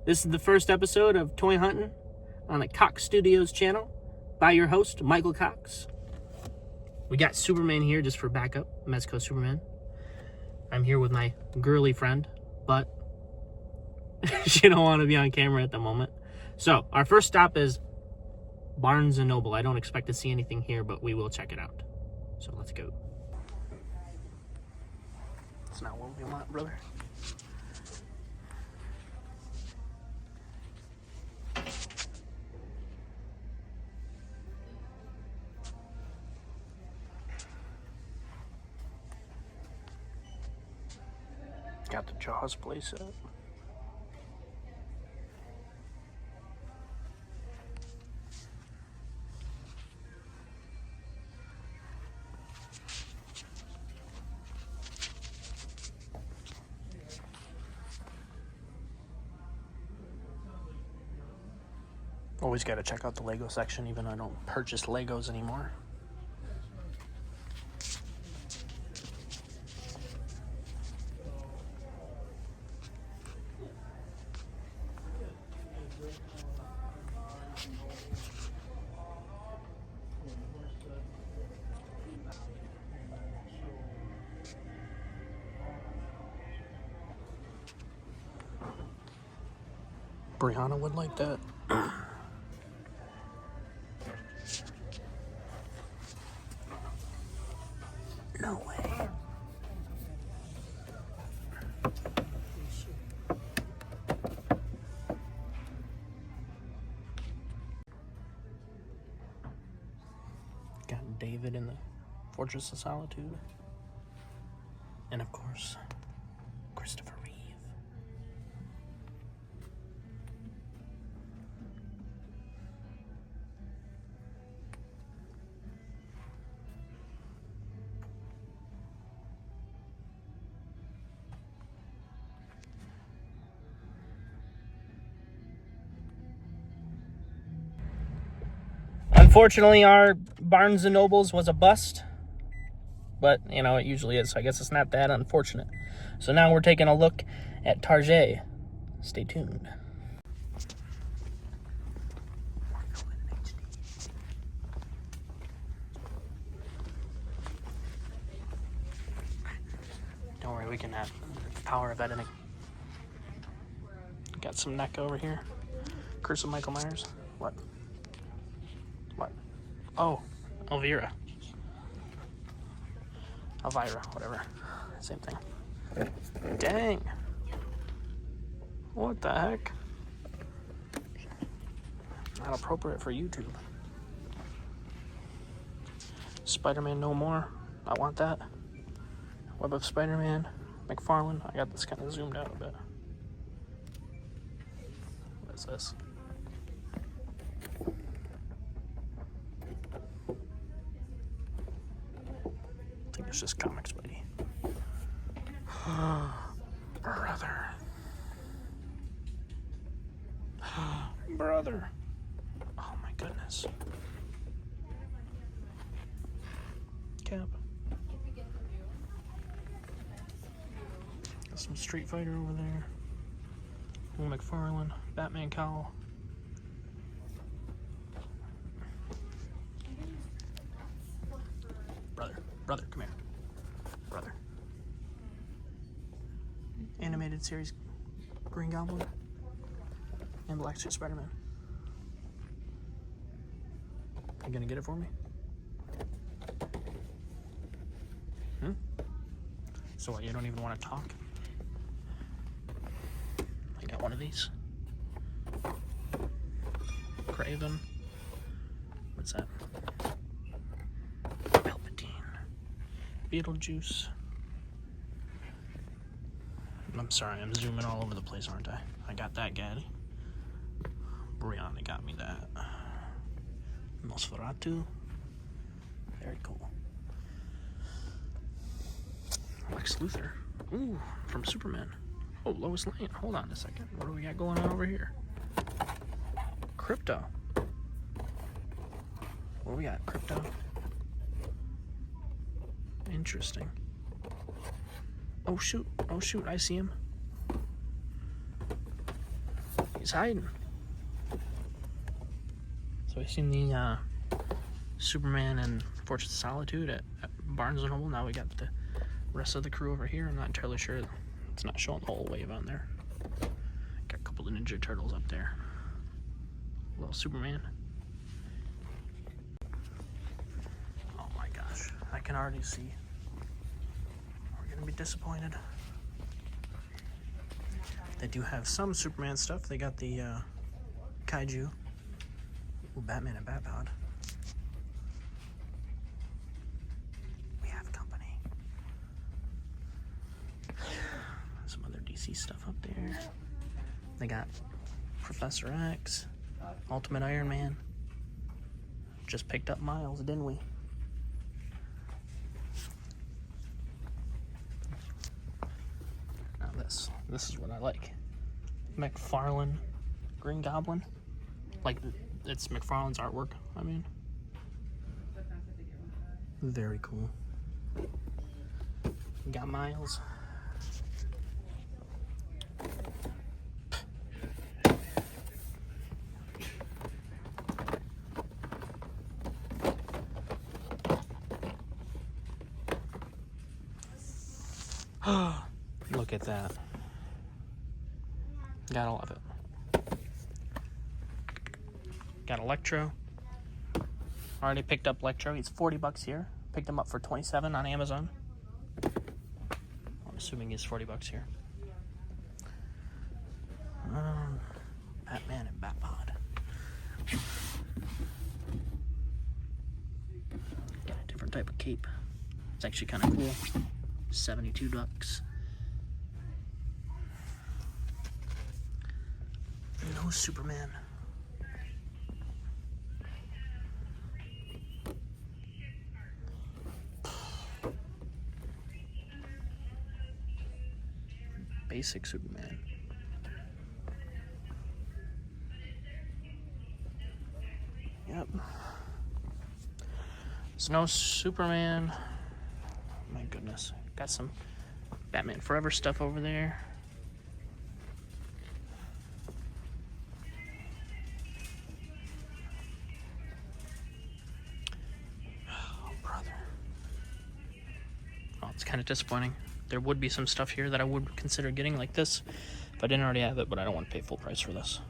This is the first episode of Toy Hunting on the Cox Studios channel by your host, Michael Cox. We got Superman here just for backup, Mezco Superman. I'm here with my girly friend, but she don't want to be on camera at the moment. So, our first stop is Barnes & Noble. I don't expect to see anything here, but we will check it out. So, let's go. It's not what we want, brother. Got the Jaws playset. Always got to check out the Lego section, even though I don't purchase Legos anymore. Brianna would like that. No way. Got David in the Fortress of Solitude. And of course, Christopher Reeve. Unfortunately, our Barnes & Nobles was a bust, but, you know, it usually is, so I guess it's not that unfortunate. So now we're taking a look at Target. Stay tuned. Don't worry, we can have the power of editing. Got some neck over here. Curse of Michael Myers. What? What? Oh, Elvira. Elvira, whatever. Same thing. Dang. What the heck? Not appropriate for YouTube. Spider-Man No More. I want that. Web of Spider-Man. McFarlane. I got this kind of zoomed out a bit. What is this? I think it's just comics, buddy. Brother. Brother. Oh my goodness. Cap. Got some Street Fighter over there. McFarlane. Batman cowl. Brother, come here. Brother. Animated series Green Goblin and Black Suit Spider-Man. You gonna get it for me? So what, you don't even want to talk? I got one of these. Craven. What's that? Beetlejuice. I'm sorry, I'm zooming all over the place, aren't I? I got that Gaddy. Brianna got me that. Nosferatu. Very cool. Lex Luthor. Ooh, from Superman. Oh, Lois Lane. Hold on a second. What do we got going on over here? Crypto. What do we got? Crypto. Interesting. Oh shoot, I see him. he's hiding. So we've seen the Superman and Fortress of Solitude at Barnes & Noble. Now we got the rest of the crew over here. I'm not entirely sure. It's not showing the whole wave on there. Got a couple of Ninja Turtles up there. Little Superman. Oh my gosh. I can already see. We're going to be disappointed. They do have some Superman stuff. They got the Kaiju. Ooh, Batman and Batpod. We have company. Some other DC stuff up there. They got Professor X, Ultimate Iron Man. Just picked up Miles, didn't we? Now this is what I like. McFarlane Green Goblin. Like, it's McFarlane's artwork, I mean. Very cool. We got Miles. Look at that. Gotta love it. Got Electro. Already picked up Electro. He's $40 here. Picked him up for $27 on Amazon. I'm assuming he's $40 here. Batman and Batpod. Got a different type of cape. It's actually kind of cool. $72. No Superman. Basic Superman. Yep. There's no Superman. My goodness. Got some Batman Forever stuff over there. Oh, brother. Oh, it's kind of disappointing. There would be some stuff here that I would consider getting, like this, if I didn't already have it, but I don't want to pay full price for this.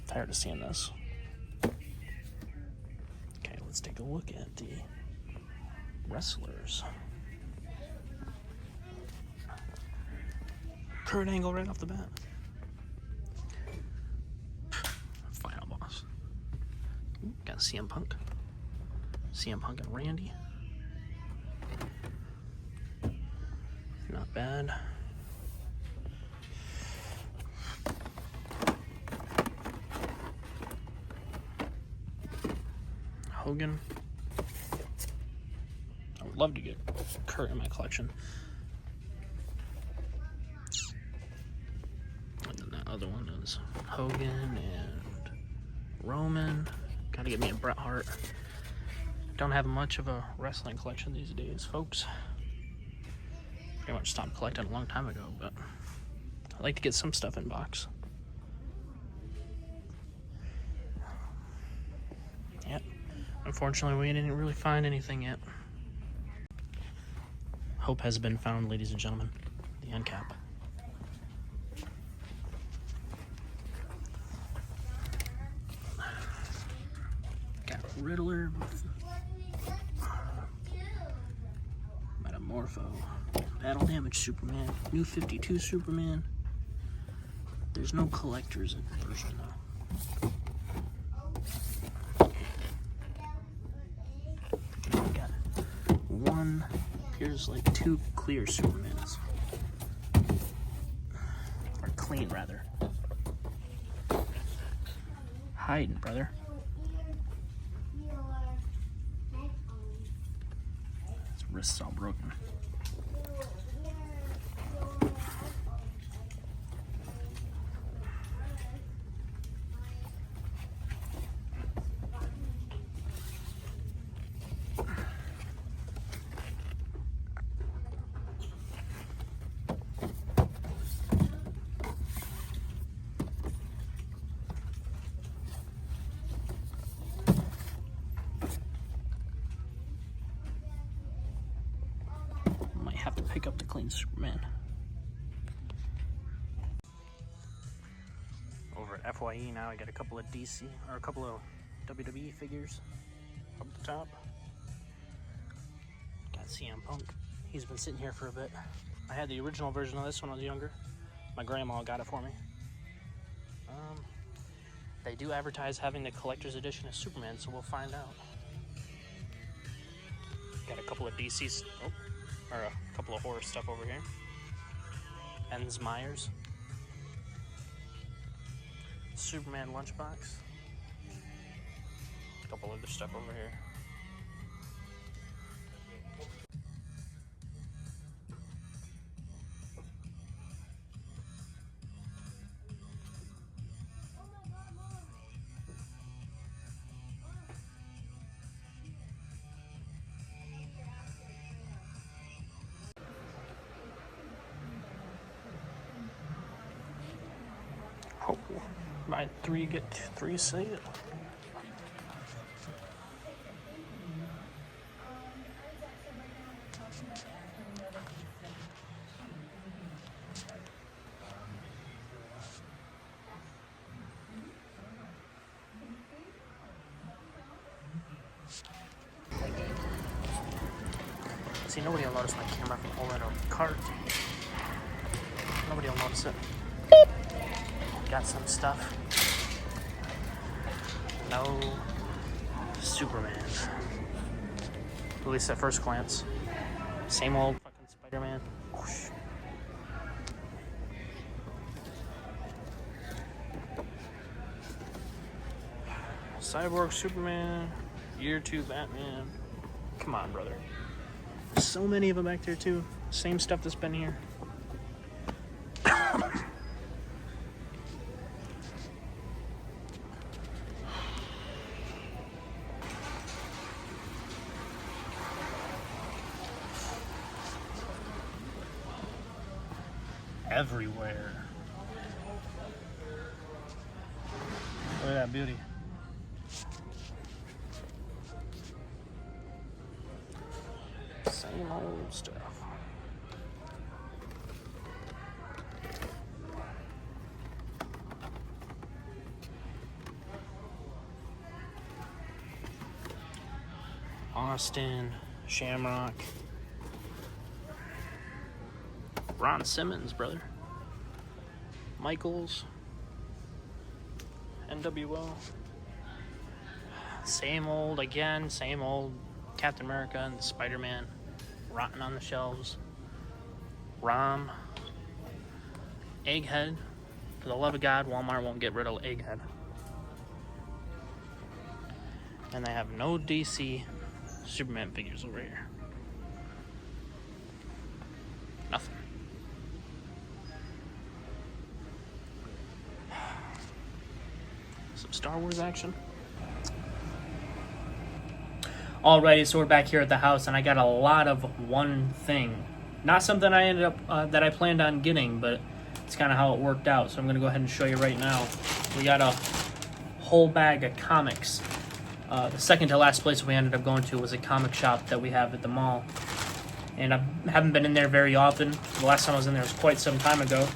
Tired of seeing this. Okay, let's take a look at the wrestlers. Kurt Angle right off the bat. Final boss. Got CM Punk. CM Punk and Randy. Not bad. Hogan. I would love to get Kurt in my collection. And then that other one is Hogan and Roman. Gotta get me a Bret Hart. Don't have much of a wrestling collection these days, folks. Pretty much stopped collecting a long time ago, but I like to get some stuff in box. Yep. Unfortunately, we didn't really find anything yet. Hope has been found, ladies and gentlemen. The end cap. Got Riddler. Metamorpho. Battle Damage Superman. New 52 Superman. There's no collector's version though. We got one. Here's like two clear Supermans. Or clean, rather. Hiding, brother. His wrist's all broken. pick up the clean Superman. Over at FYE now, I got a couple of DC, or a couple of WWE figures up the top. Got CM Punk. He's been sitting here for a bit. I had the original version of this when I was younger. My grandma got it for me. They do advertise having the collector's edition of Superman, so we'll find out. Got a couple of DC, or a couple of horror stuff over here. Enz Myers. Superman lunchbox. A couple other stuff over here. Oh, buy 3 get 3 sale. See, nobody will notice my camera from holding a cart. Nobody will notice it. Got some stuff. No Superman. At least at first glance. Same old fucking Spider-Man. Whoosh. Cyborg Superman. Year 2 Batman. Come on, brother. So many of them back there too. Same stuff that's been here. Everywhere. Look at that beauty. Same old stuff. Austin, Shamrock. Ron Simmons, brother. Michaels. NWO. Same old again, same old Captain America and Spider-Man rotting on the shelves. Rom. Egghead. For the love of God, Walmart won't get rid of Egghead. And they have no DC Superman figures over here. Nothing. Some Star Wars action. Alrighty, so we're back here at the house, and I got a lot of one thing. Not something I ended up that I planned on getting, but it's kind of how it worked out. So I'm gonna go ahead and show you right now. We got a whole bag of comics. The second to last place we ended up going to was a comic shop that we have at the mall, and I haven't been in there very often. The last time I was in there was quite some time ago,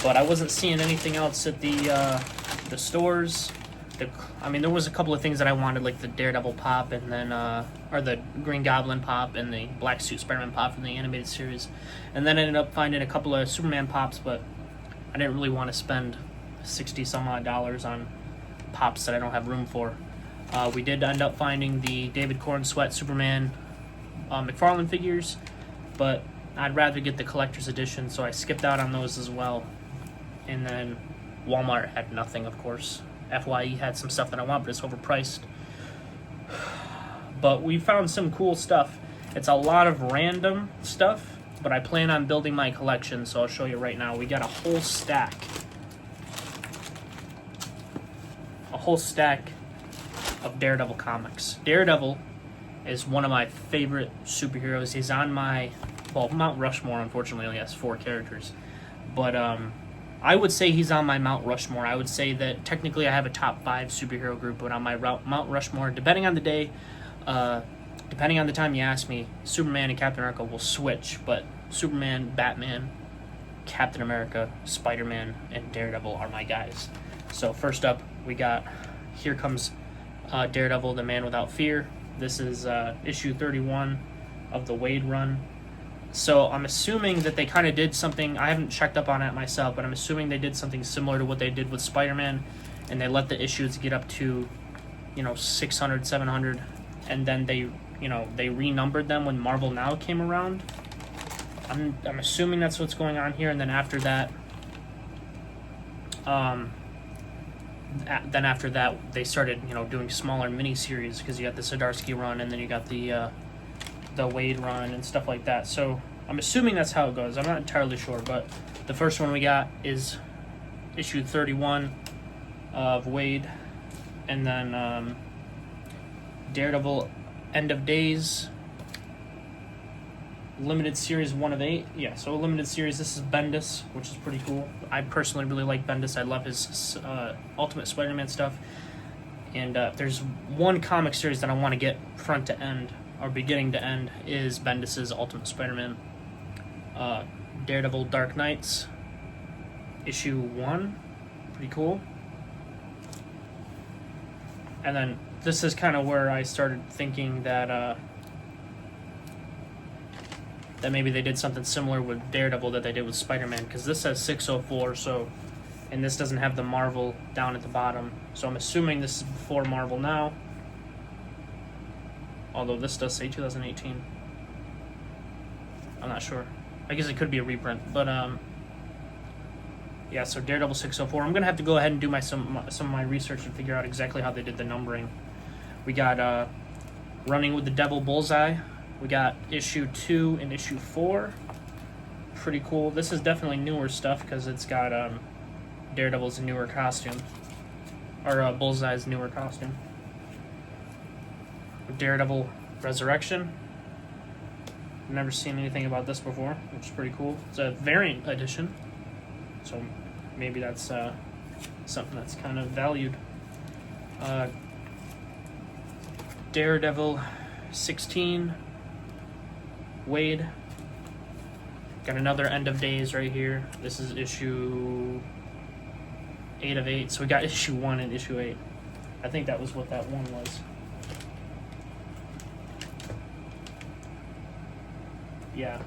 but I wasn't seeing anything else at the stores. I mean, there was a couple of things that I wanted, like the Daredevil pop, and then or the Green Goblin pop, and the Black Suit Spider-Man pop from the animated series, and then I ended up finding a couple of Superman pops, but I didn't really want to spend $60 some odd on pops that I don't have room for. We did end up finding the David Corn Sweat Superman McFarlane figures, but I'd rather get the collector's edition, so I skipped out on those as well. And then Walmart had nothing, of course. FYE had some stuff that I want, but it's overpriced. But we found some cool stuff. It's a lot of random stuff, but I plan on building my collection, so I'll show you right now. We got a whole stack. Of Daredevil comics. Daredevil is one of my favorite superheroes. He's on my, well, Mount Rushmore, unfortunately, only has 4 characters. But I would say he's on my Mount Rushmore. I would say that technically I have a top 5 superhero group, but on my Mount Rushmore, depending on the day, depending on the time you ask me, Superman and Captain America will switch. But Superman, Batman, Captain America, Spider-Man, and Daredevil are my guys. So first up, we got, here comes Daredevil, the Man Without Fear. This is issue 31 of the Wade run. So I'm assuming that they kind of did something, I haven't checked up on it myself, but I'm assuming they did something similar to what they did with Spider-Man, and they let the issues get up to, 600, 700, and then they renumbered them when Marvel Now came around. I'm assuming that's what's going on here, and then after that, they started doing smaller mini-series, because you got the Zdarsky run, and then you got the Wade run and stuff like that. So I'm assuming that's how it goes. I'm not entirely sure, but the first one we got is issue 31 of Wade, and then Daredevil End of Days limited series 1 of 8. Yeah, so a limited series. This is Bendis, which is pretty cool. I personally really like Bendis. I love his Ultimate Spider-Man stuff. And there's one comic series that I want to get front to end, or beginning to end, is Bendis's Ultimate Spider-Man. Daredevil Dark Knights, issue 1. Pretty cool. And then this is kind of where I started thinking that that maybe they did something similar with Daredevil that they did with Spider-Man, because this says 604, so, and this doesn't have the Marvel down at the bottom, so I'm assuming this is before Marvel Now, although this does say 2018. I'm not sure. I guess it could be a reprint, but yeah, so Daredevil 604. I'm gonna have to go ahead and do some of my research and figure out exactly how they did the numbering. We got Running with the Devil Bullseye. We got issue 2 and issue 4. Pretty cool. This is definitely newer stuff, because it's got Daredevil's newer costume, or Bullseye's newer costume. Daredevil Resurrection. Never seen anything about this before, which is pretty cool. It's a variant edition, so maybe that's something that's kind of valued. Daredevil 16, Wade. Got another End of Days right here. This is issue 8 of 8. So we got issue 1 and issue 8. I think that was what that one was. Yeah. So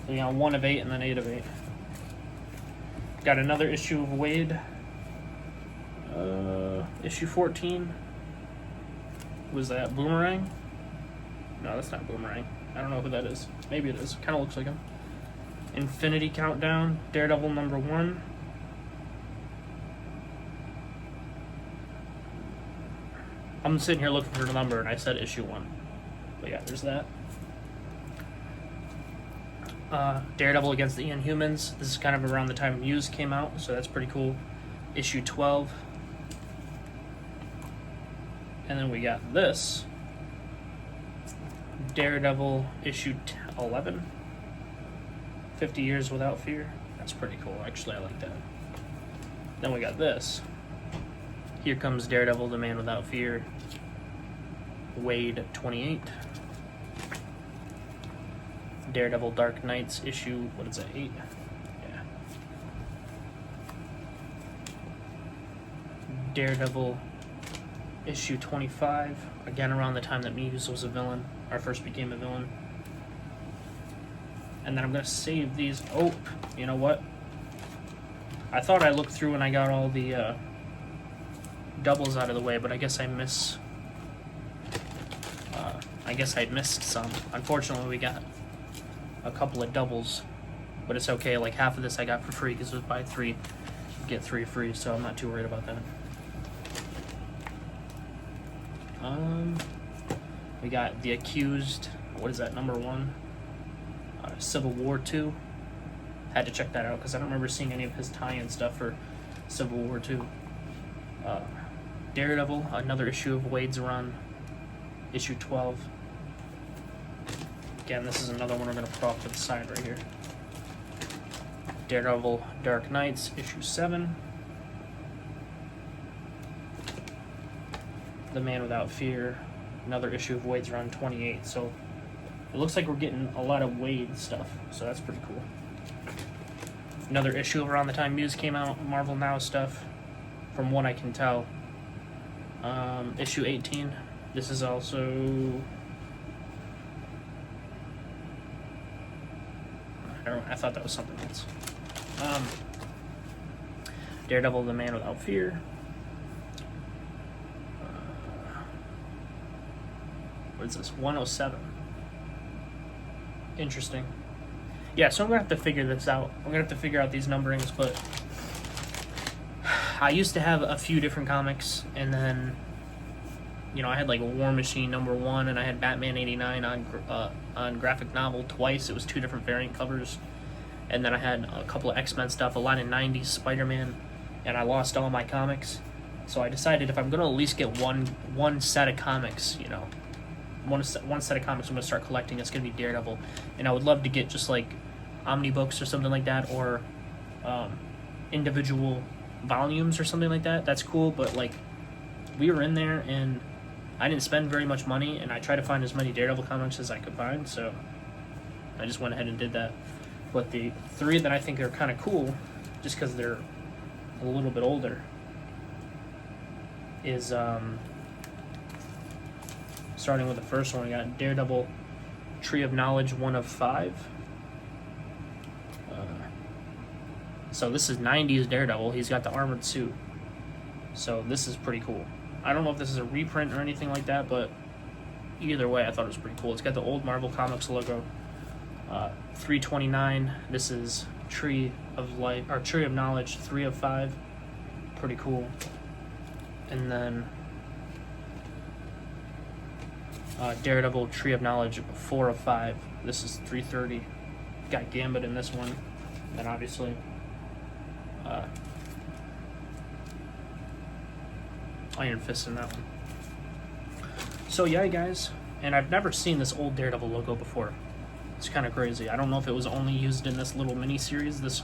we got 1 of 8 and then 8 of 8. Got another issue of Wade. Issue 14. Was that Boomerang? No, that's not Boomerang. I don't know who that is. Maybe it is. Kind of looks like him. Infinity Countdown. Daredevil number 1. I'm sitting here looking for the number, and I said issue 1. But yeah, there's that. Daredevil against the Inhumans. This is kind of around the time Muse came out, so that's pretty cool. Issue 12. And then we got this. Daredevil issue 11. 50 Years Without Fear. That's pretty cool. Actually, I like that. Then we got this. Here Comes Daredevil, the Man Without Fear. Wade 28. Daredevil Dark Knights issue, what is that, 8? Yeah. Daredevil issue 25. Again, around the time that Muse was a villain, or first became a villain. And then I'm going to save these. Oh, you know what? I thought I looked through and I got all the doubles out of the way, but I guess I missed some. Unfortunately, we got a couple of doubles, but it's okay. Like half of this I got for free, because it was buy 3, get 3 free, so I'm not too worried about that. We got The Accused. What is that, number 1? Civil War 2. Had to check that out, because I don't remember seeing any of his tie-in stuff for Civil War 2. Daredevil, another issue of Wade's run, issue 12. Again, this is another one we're going to put off to the side right here. Daredevil Dark Knights, issue 7. The Man Without Fear, another issue of Wade's run, 28. So It looks like we're getting a lot of Wade stuff, so that's pretty cool. Another issue around the time Muse came out, Marvel Now stuff, from what I can tell. Issue 18. This is also... I thought that was something else. Daredevil, the Man Without Fear. What is this? 107. Interesting. Yeah, so I'm going to have to figure this out. I'm going to have to figure out these numberings, but I used to have a few different comics, and then, you know, I had like War Machine #1, and I had Batman 89 on graphic novel twice. It was 2 different variant covers. And then I had a couple of X-Men stuff, a lot of 90s Spider-Man, and I lost all my comics. So I decided if I'm going to at least get one set of comics, you know, one set of comics I'm going to start collecting, it's going to be Daredevil. And I would love to get just like omnibooks or something like that, or individual volumes or something like that. That's cool, but like, we were in there and I didn't spend very much money, and I tried to find as many Daredevil comics as I could find, so I just went ahead and did that. But the 3 that I think are kind of cool, just because they're a little bit older, is starting with the first one. We got Daredevil, Tree of Knowledge 1 of 5. So this is 90s Daredevil. He's got the armored suit. So this is pretty cool. I don't know if this is a reprint or anything like that, but either way, I thought it was pretty cool. It's got the old Marvel Comics logo. 329. This is Tree of Life, or Tree of Knowledge 3 of 5. Pretty cool. And then Daredevil, Tree of Knowledge 4 of 5. This is 330. Got Gambit in this one. And then obviously Iron Fist in that one. So yeah, guys, and I've never seen this old Daredevil logo before. It's kind of crazy. I don't know if it was only used in this little mini series, this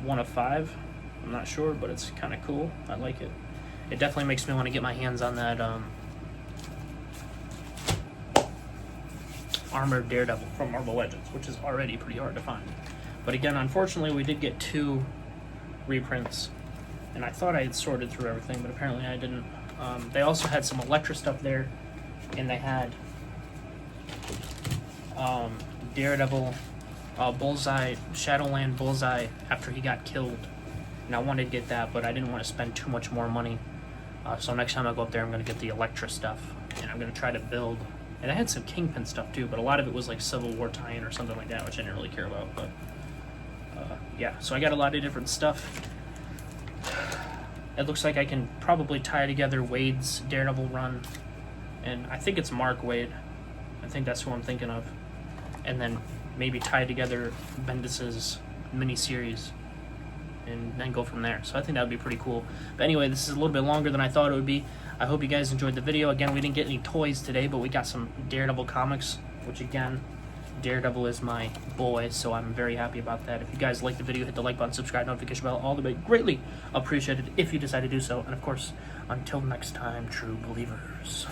1 of 5. I'm not sure, but it's kind of cool. I like it. It definitely makes me want to get my hands on that Armored Daredevil from Marvel Legends, which is already pretty hard to find. But again, unfortunately, we did get 2 reprints, and I thought I had sorted through everything, but apparently I didn't. They also had some Elektra stuff there, and they had Daredevil, Bullseye, Shadowland Bullseye after he got killed, and I wanted to get that, but I didn't want to spend too much more money. So next time I go up there, I'm going to get the Elektra stuff, and I'm going to try to build. And I had some Kingpin stuff too, but a lot of it was like Civil War tie-in or something like that, which I didn't really care about. But yeah, so I got a lot of different stuff. It looks like I can probably tie together Wade's Daredevil run, and I think it's Mark Waid. I think that's who I'm thinking of. And then maybe tie together Bendis's miniseries and then go from there. So I think that would be pretty cool. But anyway, this is a little bit longer than I thought it would be. I hope you guys enjoyed the video. Again, we didn't get any toys today, but we got some Daredevil comics, which again, Daredevil is my boy, so I'm very happy about that. If you guys liked the video, hit the like button, subscribe, notification bell, all the way. Greatly appreciated if you decide to do so. And of course, until next time, true believers.